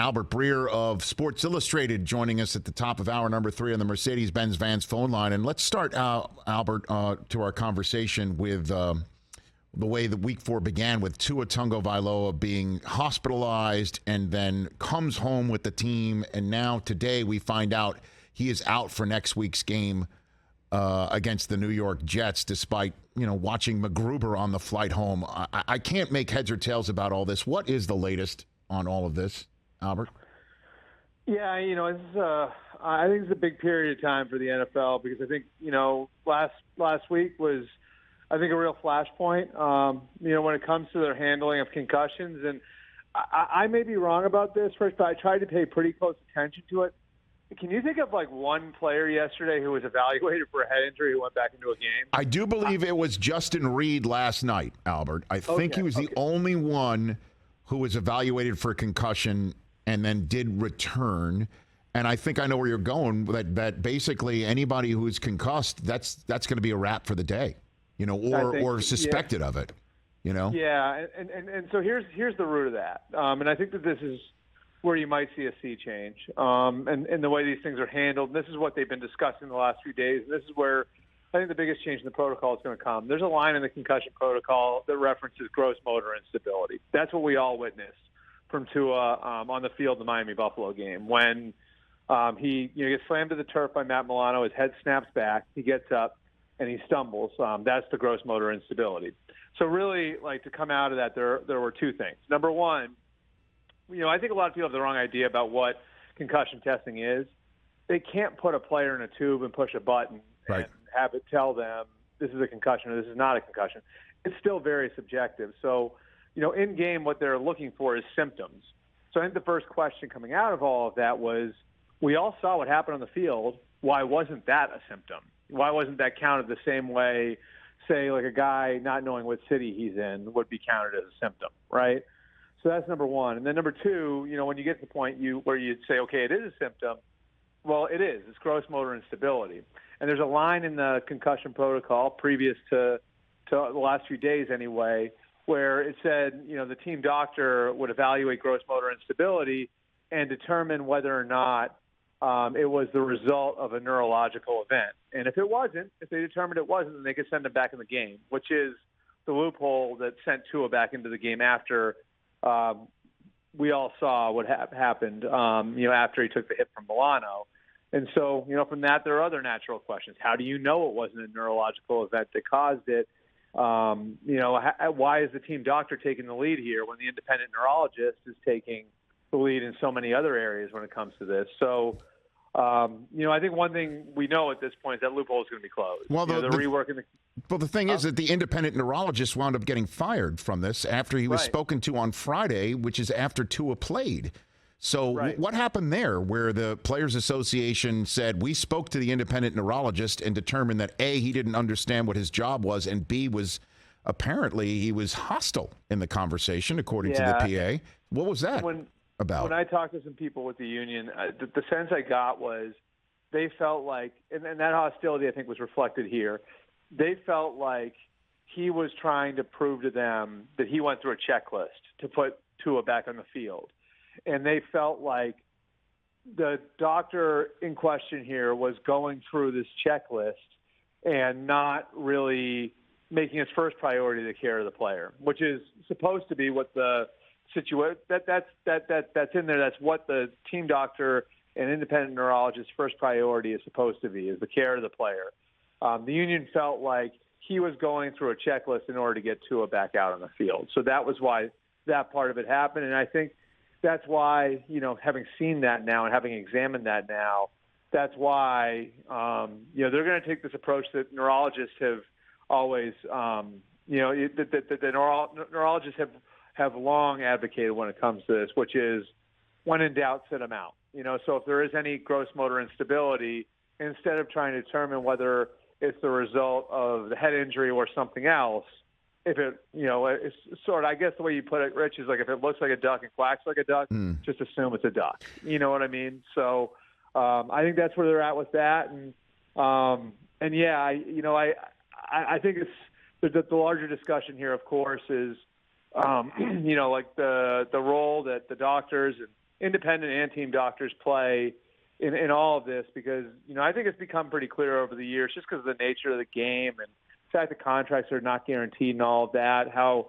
Albert Breer of Sports Illustrated joining us at the top of hour number 3 on the Mercedes-Benz Vans phone line. And let's start, Albert, to our conversation with the way that Week 4 began with Tua Tagovailoa being hospitalized and then comes home with the team. And now today we find out he is out for next week's game against the New York Jets, despite, watching McGruber on the flight home. I can't make heads or tails about all this. What is the latest on all of this, Albert? Yeah, I think it's a big period of time for the NFL because I think, last week was, I think, a real flashpoint, when it comes to their handling of concussions. And I may be wrong about this, Rich, but I tried to pay pretty close attention to it. Can you think of, one player yesterday who was evaluated for a head injury who went back into a game? I do believe it was Justin Reed last night, Albert. I think he was the only one who was evaluated for a concussion and then did return. And I think I know where you're going, that basically anybody who's concussed, that's going to be a wrap for the day, or suspected of it, Yeah, and so here's the root of that. And I think that this is where you might see a sea change, and the way these things are handled. And this is what they've been discussing the last few days. And this is where I think the biggest change in the protocol is going to come. There's a line in the concussion protocol that references gross motor instability. That's what we all witnessed from Tua on the field in the Miami Buffalo game when he gets slammed to the turf by Matt Milano. His head snaps back. He gets up and he stumbles. That's the gross motor instability. So really, to come out of that, there were two things. Number one, I think a lot of people have the wrong idea about what concussion testing is. They can't put a player in a tube and push a button and have it tell them this is a concussion or this is not a concussion. It's still very subjective. So, in game, what they're looking for is symptoms. So I think the first question coming out of all of that was, we all saw what happened on the field. Why wasn't that a symptom? Why wasn't that counted the same way, say, like a guy not knowing what city he's in would be counted as a symptom, right? So that's number one. And then number two, when you get to the point where you'd say, okay, it is a symptom, well, it is. It's gross motor instability. And there's a line in the concussion protocol previous to the last few days anyway, where it said, the team doctor would evaluate gross motor instability and determine whether or not it was the result of a neurological event. And if they determined it wasn't, then they could send him back in the game, which is the loophole that sent Tua back into the game after we all saw what happened, after he took the hit from Milano. And so, from that, there are other natural questions. How do you know it wasn't a neurological event that caused it? Why is the team doctor taking the lead here when the independent neurologist is taking the lead in so many other areas when it comes to this? So, I think one thing we know at this point is that loophole is going to be closed. Well, they're reworking the. Well, the thing is that the independent neurologist wound up getting fired from this after he was spoken to on Friday, which is after Tua played. So what happened there where the Players Association said, we spoke to the independent neurologist and determined that A, he didn't understand what his job was, and B, was apparently he was hostile in the conversation, according to the PA. What was that about? When I talked to some people with the union, the sense I got was they felt like, and that hostility I think was reflected here, they felt like he was trying to prove to them that he went through a checklist to put Tua back on the field. And they felt like the doctor in question here was going through this checklist and not really making his first priority the care of the player, which is supposed to be what the situation that's in there. That's what the team doctor and independent neurologist's first priority is supposed to be, is the care of the player. The union felt like he was going through a checklist in order to get Tua back out on the field. So that was why that part of it happened. And I think that's why, having seen that now and having examined that now, that's why, they're going to take this approach that neurologists have always, neurologists have long advocated when it comes to this, which is when in doubt, sit them out. So if there is any gross motor instability, instead of trying to determine whether it's the result of the head injury or something else, if it, it's sort of, I guess the way you put it, Rich, is like if it looks like a duck and quacks like a duck, just assume it's a duck. You know what I mean? So I think that's where they're at with that. And yeah, I think it's the larger discussion here, of course, is, like the role that the doctors independent and team doctors play in all of this, because, I think it's become pretty clear over the years, just because of the nature of the game and the fact that contracts are not guaranteed and all of that, how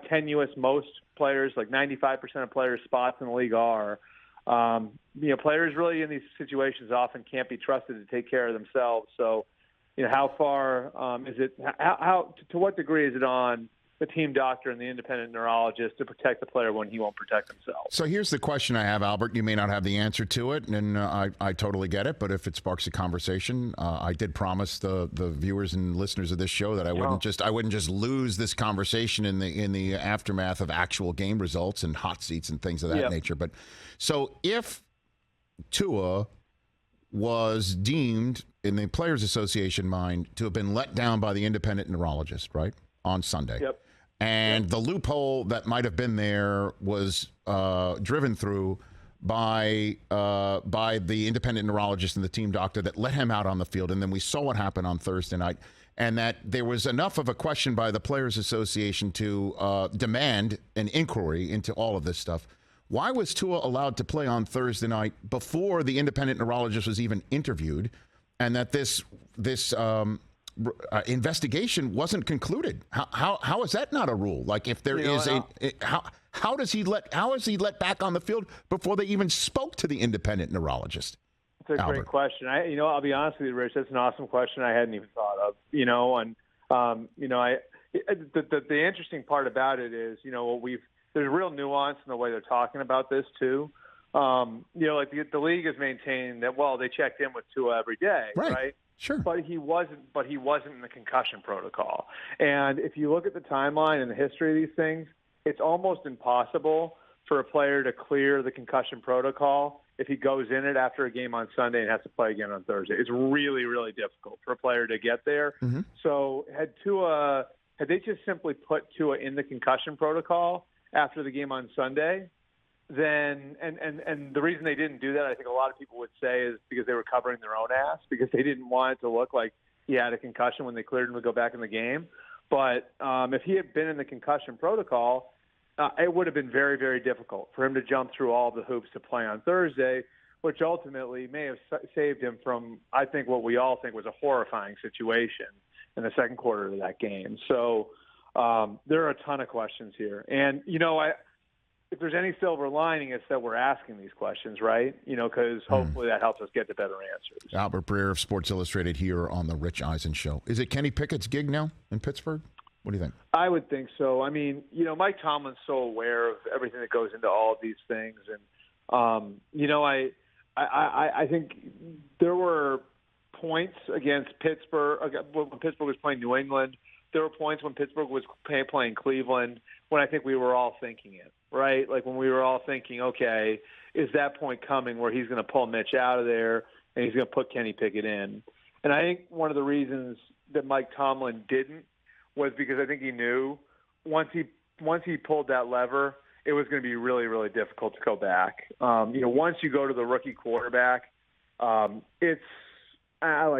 tenuous most players, like 95% of players' spots in the league are. Players really in these situations often can't be trusted to take care of themselves. So, how far is it? How to what degree is it on the team doctor and the independent neurologist to protect the player when he won't protect himself? So here's the question I have, Albert. You may not have the answer to it, and I totally get it. But if it sparks a conversation, I did promise the viewers and listeners of this show that I wouldn't just lose this conversation in the aftermath of actual game results and hot seats and things of that nature. But so if Tua was deemed in the Players Association mind to have been let down by the independent neurologist, right, on Sunday. Yep. And the loophole that might have been there was driven through by the independent neurologist and the team doctor that let him out on the field. And then we saw what happened on Thursday night, and that there was enough of a question by the Players Association to demand an inquiry into all of this stuff. Why was Tua allowed to play on Thursday night before the independent neurologist was even interviewed, and that this investigation wasn't concluded? How is that not a rule? Like, if there is how is he let back on the field before they even spoke to the independent neurologist? It's a Albert. great question. I'll be honest with you, Rich. That's an awesome question I hadn't even thought of. The interesting part about it is, there's real nuance in the way they're talking about this too. Like the league has maintained that, well, they checked in with Tua every day, right? Sure. But he wasn't in the concussion protocol. And if you look at the timeline and the history of these things, it's almost impossible for a player to clear the concussion protocol if he goes in it after a game on Sunday and has to play again on Thursday. It's really, really difficult for a player to get there. Mm-hmm. So had they just simply put Tua in the concussion protocol after the game on Sunday, then and the reason they didn't do that, I think a lot of people would say, is because they were covering their own ass, because they didn't want it to look like he had a concussion when they cleared him to go back in the game. But if he had been in the concussion protocol, it would have been very, very difficult for him to jump through all the hoops to play on Thursday, which ultimately may have saved him from, I think, what we all think was a horrifying situation in the second quarter of that game. So there are a ton of questions here. And, if there's any silver lining, it's that we're asking these questions, right? Because hopefully that helps us get to better answers. Albert Breer of Sports Illustrated here on the Rich Eisen Show. Is it Kenny Pickett's gig now in Pittsburgh? What do you think? I would think so. I mean, Mike Tomlin's so aware of everything that goes into all of these things. And, I think there were points against Pittsburgh, when Pittsburgh was playing New England. There were points when Pittsburgh was playing Cleveland when I think we were all thinking it, right? Like when we were all thinking, okay, is that point coming where he's going to pull Mitch out of there and he's going to put Kenny Pickett in? And I think one of the reasons that Mike Tomlin didn't was because I think he knew once he pulled that lever, it was going to be really, really difficult to go back. Once you go to the rookie quarterback, it's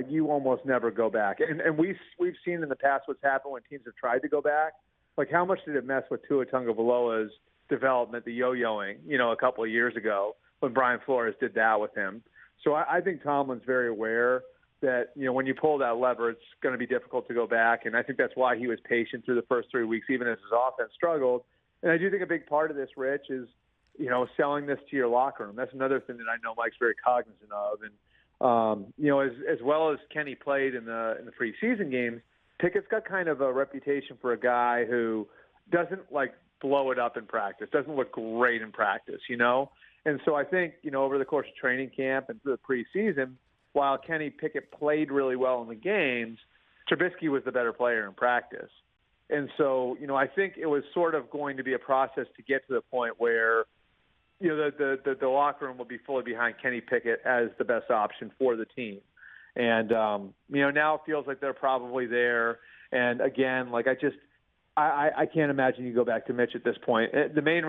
you almost never go back. And we've seen in the past what's happened when teams have tried to go back. Like, how much did it mess with Tua Tagovailoa's development, the yo-yoing, a couple of years ago when Brian Flores did that with him. So I think Tomlin's very aware that, when you pull that lever, it's going to be difficult to go back. And I think that's why he was patient through the first 3 weeks, even as his offense struggled. And I do think a big part of this, Rich, is, selling this to your locker room. That's another thing that I know Mike's very cognizant of. And, as well as Kenny played in the preseason games, Pickett's got kind of a reputation for a guy who doesn't blow it up in practice, doesn't look great in practice, And so I think, over the course of training camp and through the preseason, while Kenny Pickett played really well in the games, Trubisky was the better player in practice. And so, I think it was sort of going to be a process to get to the point where, the locker room will be fully behind Kenny Pickett as the best option for the team. And, now it feels like they're probably there. And again, I can't imagine you go back to Mitch at this point. One of the main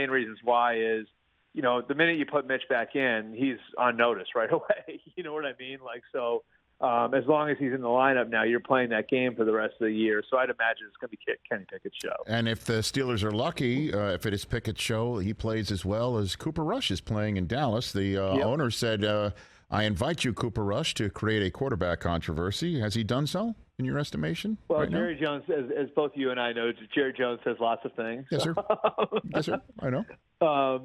reasons why is, the minute you put Mitch back in, he's on notice right away. You know what I mean? So as long as he's in the lineup now, you're playing that game for the rest of the year. So I'd imagine it's going to be Kenny Pickett's show. And if the Steelers are lucky, if it is Pickett's show, he plays as well as Cooper Rush is playing in Dallas. The owner said, I invite you, Cooper Rush, to create a quarterback controversy. Has he done so, in your estimation? Well, right Jerry now? Jones, as both you and I know, Jerry Jones says lots of things. Yes, sir. Yes, sir. I know. I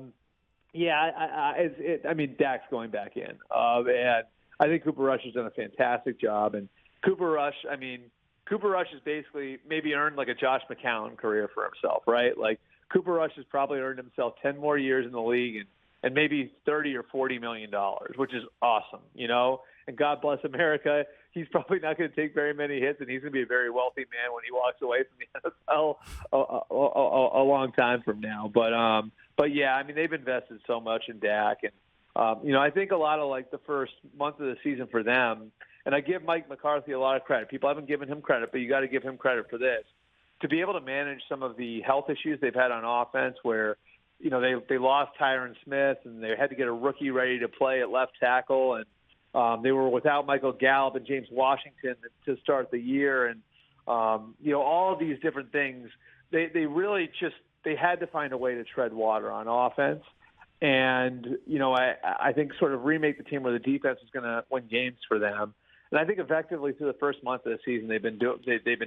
mean, Dak's going back in. And I think Cooper Rush has done a fantastic job. And Cooper Rush has basically maybe earned like a Josh McCown career for himself, right? Like Cooper Rush has probably earned himself 10 more years in the league and maybe $30 or $40 million, which is awesome, you know? And God bless America. He's probably not going to take very many hits, and he's going to be a very wealthy man when he walks away from the NFL a long time from now. But yeah, I mean, they've invested so much in Dak, and I think a lot of like the first month of the season for them, and I give Mike McCarthy a lot of credit. People haven't given him credit, but you got to give him credit for this. To be able to manage some of the health issues they've had on offense where, they lost Tyron Smith and they had to get a rookie ready to play at left tackle, and they were without Michael Gallup and James Washington to start the year. And, all of these different things, they really they had to find a way to tread water on offense. And, I think sort of remake the team where the defense is going to win games for them. And I think effectively through the first month of the season, they've been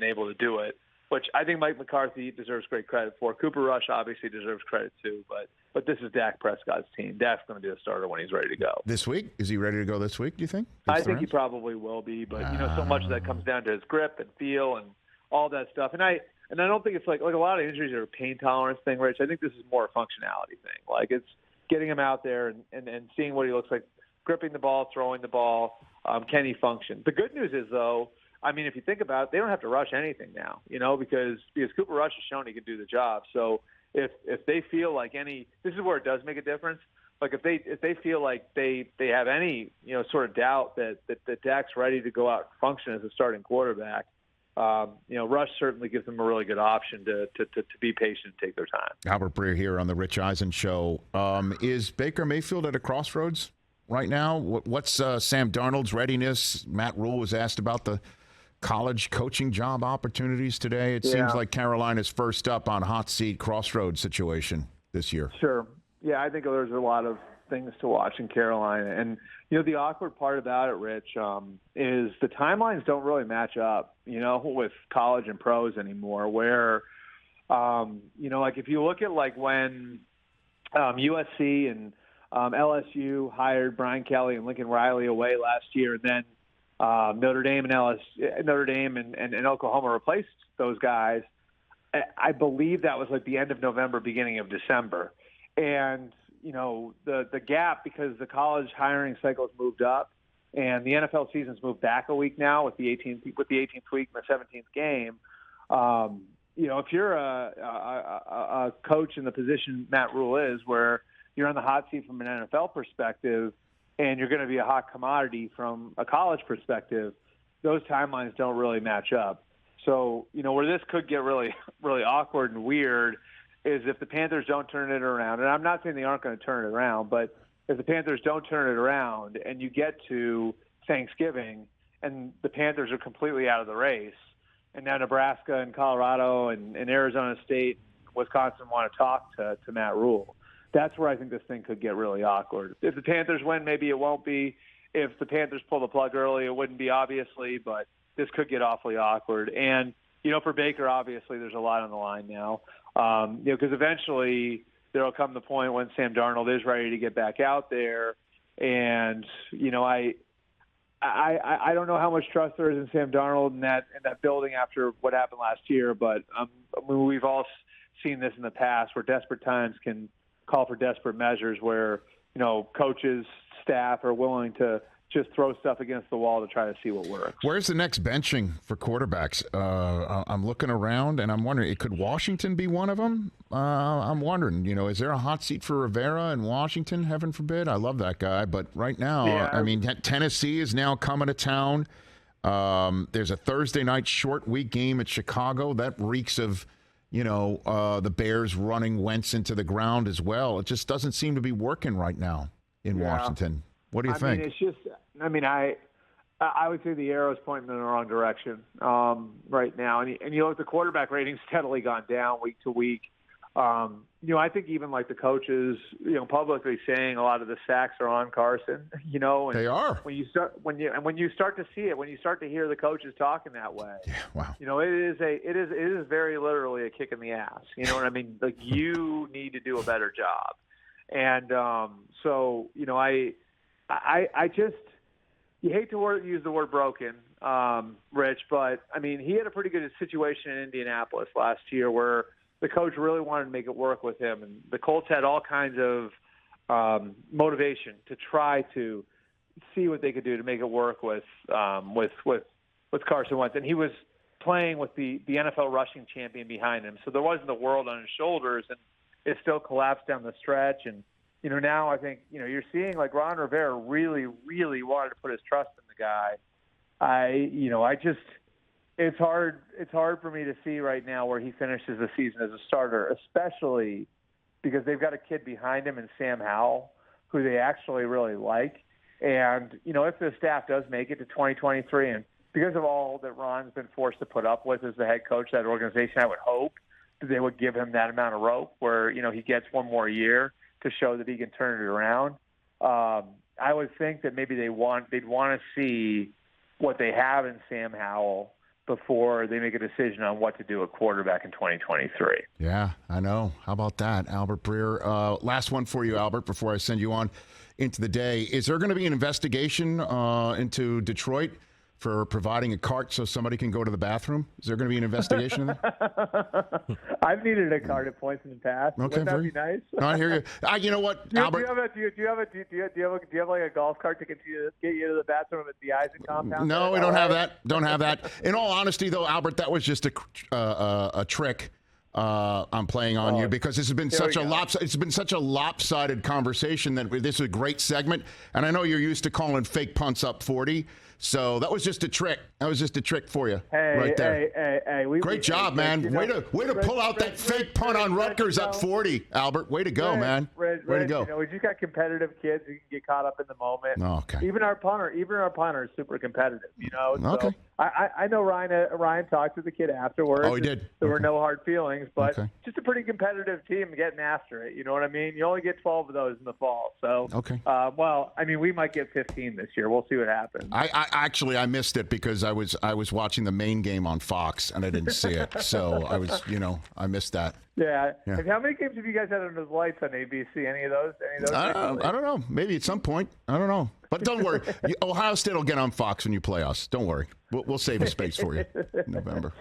able to do it, which I think Mike McCarthy deserves great credit for. Cooper Rush obviously deserves credit too, but this is Dak Prescott's team. Dak's going to be a starter when he's ready to go. This week? Is he ready to go this week, do you think? I think he probably will be, but so much of that comes down to his grip and feel and all that stuff. And I don't think it's like a lot of injuries are a pain tolerance thing, Rich. I think this is more a functionality thing. Like it's getting him out there and seeing what he looks like, gripping the ball, throwing the ball. Can he function? The good news is, though, I mean, if you think about it, they don't have to rush anything now, because Cooper Rush has shown he can do the job. So if they feel like this is where it does make a difference. Like if they feel like they have any sort of doubt that Dak's ready to go out and function as a starting quarterback, Rush certainly gives them a really good option to be patient and take their time. Albert Breer here on the Rich Eisen Show. Is Baker Mayfield at a crossroads right now? What's Sam Darnold's readiness? Matt Rhule was asked about the college coaching job opportunities today. It seems like Carolina's first up on hot seat crossroads situation this year. Sure. Yeah, I think there's a lot of things to watch in Carolina. And, the awkward part about it, Rich, is the timelines don't really match up, with college and pros anymore, where, like if you look at like when USC and LSU hired Brian Kelly and Lincoln Riley away last year, and then Notre Dame and Oklahoma replaced those guys. I believe that was like the end of November, beginning of December. And, the gap, because the college hiring cycles moved up and the NFL season's moved back a week now with the 18th week and the 17th game. If you're a coach in the position Matt Rhule is, where you're on the hot seat from an NFL perspective, and you're going to be a hot commodity from a college perspective, those timelines don't really match up. So, where this could get really, really awkward and weird is if the Panthers don't turn it around. And I'm not saying they aren't going to turn it around, but if the Panthers don't turn it around and you get to Thanksgiving and the Panthers are completely out of the race, and now Nebraska and Colorado and Arizona State, Wisconsin want to talk to Matt Rhule, that's where I think this thing could get really awkward. If the Panthers win, maybe it won't be. If the Panthers pull the plug early, it wouldn't be, obviously, but this could get awfully awkward. And, for Baker, obviously, there's a lot on the line now. Because eventually there will come the point when Sam Darnold is ready to get back out there. And, I don't know how much trust there is in Sam Darnold in that building after what happened last year, but we've all seen this in the past where desperate times can call for desperate measures where, coaches, staff are willing to just throw stuff against the wall to try to see what works. Where's the next benching for quarterbacks? I'm looking around and I'm wondering, could Washington be one of them? I'm wondering, is there a hot seat for Rivera in Washington? Heaven forbid. I love that guy. But right now, Tennessee is now coming to town. There's a Thursday night short week game at Chicago. That reeks of, the Bears running Wentz into the ground as well. It just doesn't seem to be working right now in Washington. What do you think? It's just, I would say the arrow's pointing in the wrong direction right now. And you look, the quarterback rating's steadily gone down week to week. I think even like the coaches, publicly saying a lot of the sacks are on Carson. And they are. When you start to see it, when you start to hear the coaches talking that way, yeah, wow. It is very literally a kick in the ass. You know what I mean? Like you need to do a better job. And I just. You hate to use the word broken, Rich, but, I mean, he had a pretty good situation in Indianapolis last year where the coach really wanted to make it work with him. And the Colts had all kinds of motivation to try to see what they could do to make it work with Carson Wentz. And he was playing with the NFL rushing champion behind him. So there wasn't the world on his shoulders, and it still collapsed down the stretch. And now I think, you're seeing like Ron Rivera really, really wanted to put his trust in the guy. It's hard for me to see right now where he finishes the season as a starter, especially because they've got a kid behind him in Sam Howell, who they actually really like. And, if the staff does make it to 2023, and because of all that Ron's been forced to put up with as the head coach of that organization, I would hope that they would give him that amount of rope where, he gets one more year to show that he can turn it around. I would think that maybe they'd want to see what they have in Sam Howell before they make a decision on what to do at quarterback in 2023. Yeah, I know. How about that, Albert Breer? Last one for you, Albert, before I send you on into the day. Is there going to be an investigation into Detroit for providing a cart so somebody can go to the bathroom? Is there going to be an investigation of that? I've needed a cart at points in the past. Okay, Wouldn't that be nice? No, I hear you. You know what, Albert? Do you have like a golf cart to get you to the bathroom at the Eisen compound? No, we don't have that. Don't have that. In all honesty, though, Albert, that was just a trick. I'm playing on you because this has been such a lopsided conversation that this is a great segment, and I know you're used to calling fake punts up 40. So that was just a trick. That was just a trick for you, right there. Hey, great job, man. Way to pull out that fake punt on Rutgers up 40, Albert. Way to go, man. Way to go. We just got competitive kids who can get caught up in the moment. Oh, okay. Even our punter is super competitive. Okay. So I know Ryan talked to the kid afterwards. Oh, he did. There were no hard feelings, but just a pretty competitive team getting after it. You know what I mean? You only get 12 of those in the fall. So, we might get 15 this year. We'll see what happens. I missed it because I was watching the main game on Fox and I didn't see it. So I missed that. Yeah. And how many games have you guys had under the lights on ABC? Any of those? I don't know. Maybe at some point. I don't know. But don't worry. Ohio State will get on Fox when you play us. Don't worry. We'll save a space for you in November.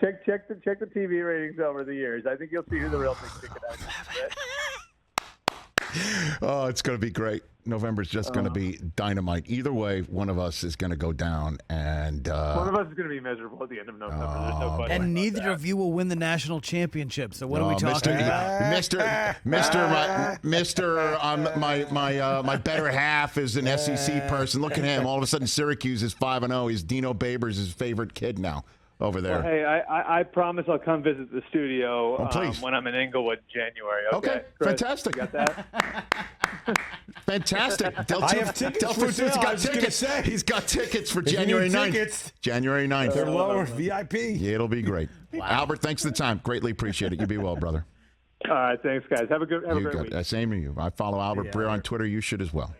Check the TV ratings over the years. I think you'll see who the real big ticket is. Oh, it's going to be great. November's just going to be dynamite. Either way, one of us is going to go down, and one of us is going to be miserable at the end of November. There's no question. And neither of you will win the national championship. So what are we talking about? My better half is an SEC person. Look at him. All of a sudden, Syracuse is 5-0. He's Dino Babers' his favorite kid now. Over there. Well, hey, I promise I'll come visit the studio when I'm in Inglewood in January. Okay. Fantastic. You got that? Fantastic. I have tickets for sale. He's got tickets for January 9th. January 9th. They're lower, VIP. Yeah, it'll be great. Wow. Albert, thanks for the time. Greatly appreciate it. You be well, brother. All right, thanks, guys. Have a great week. Same to you. I follow Albert Breer on Twitter. You should as well.